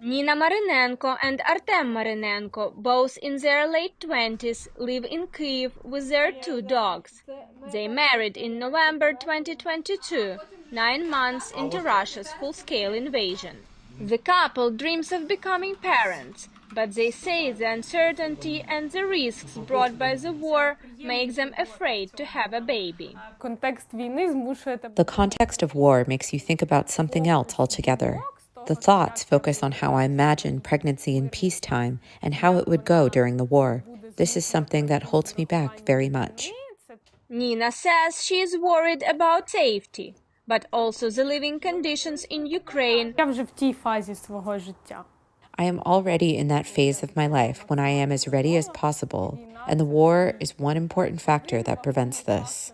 Nina Marinenko and Artem Marinenko, both in their late 20s, live in Kyiv with their 2 dogs. They married in November 2022, 9 months into Russia's full-scale invasion. The couple dreams of becoming parents, but they say the uncertainty and the risks brought by the war make them afraid to have a baby. The context of war makes you think about something else altogether. The thoughts focus on how I imagine pregnancy in peacetime and how it would go during the war. This is something that holds me back very much. Nina says she is worried about safety, but also the living conditions in Ukraine. I am already in that phase of my life when I am as ready as possible, and the war is one important factor that prevents this.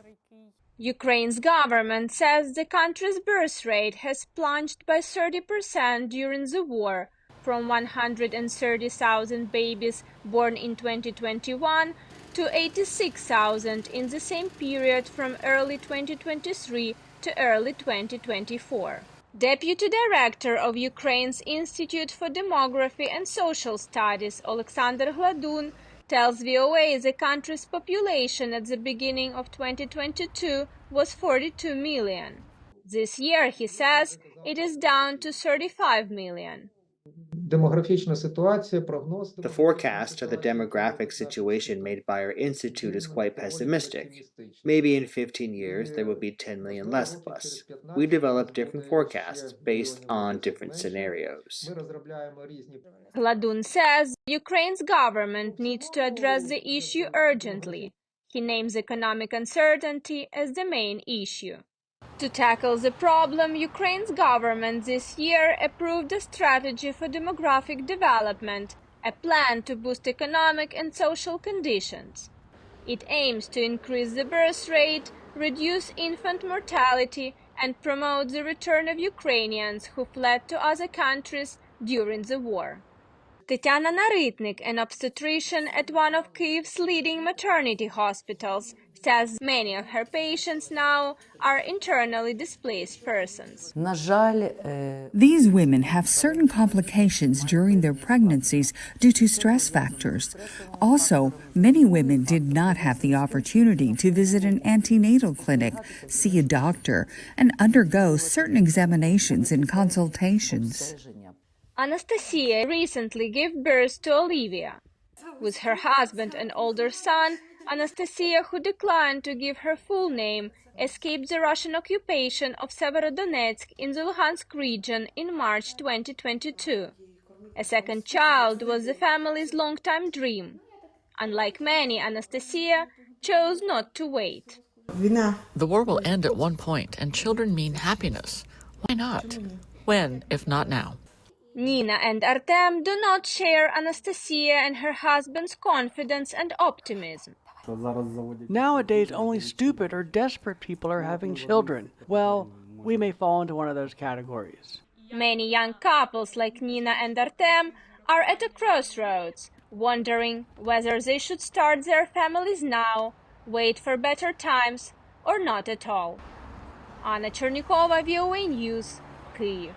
Ukraine's government says the country's birth rate has plunged by 30% during the war, from 130,000 babies born in 2021 to 86,000 in the same period from early 2023 to early 2024. Deputy Director of Ukraine's Institute for Demography and Social Studies, Alexander Gladun, tells VOA the country's population at the beginning of 2022 was 42 million. This year, he says, it is down to 35 million. The forecast of the demographic situation made by our institute is quite pessimistic. Maybe in 15 years there will be 10 million less of us. We develop different forecasts based on different scenarios. Gladun says Ukraine's government needs to address the issue urgently. He names economic uncertainty as the main issue. To tackle the problem, Ukraine's government this year approved a strategy for demographic development, a plan to boost economic and social conditions. It aims to increase the birth rate, reduce infant mortality, and promote the return of Ukrainians who fled to other countries during the war. Tetiana Narytnik, an obstetrician at one of Kyiv's leading maternity hospitals, says many of her patients now are internally displaced persons. These women have certain complications during their pregnancies due to stress factors. Also, many women did not have the opportunity to visit an antenatal clinic, see a doctor, and undergo certain examinations and consultations. Anastasia recently gave birth to Olivia. With her husband and older son, Anastasia, who declined to give her full name, escaped the Russian occupation of Severodonetsk in the Luhansk region in March 2022. A second child was the family's long-time dream. Unlike many, Anastasia chose not to wait. The war will end at one point, and children mean happiness. Why not? When, if not now? Nina and Artem do not share Anastasia and her husband's confidence and optimism. Nowadays, only stupid or desperate people are having children. Well, we may fall into one of those categories. Many young couples like Nina and Artem are at a crossroads, wondering whether they should start their families now, wait for better times, or not at all. Anna Chernikova, VOA News, Kyiv.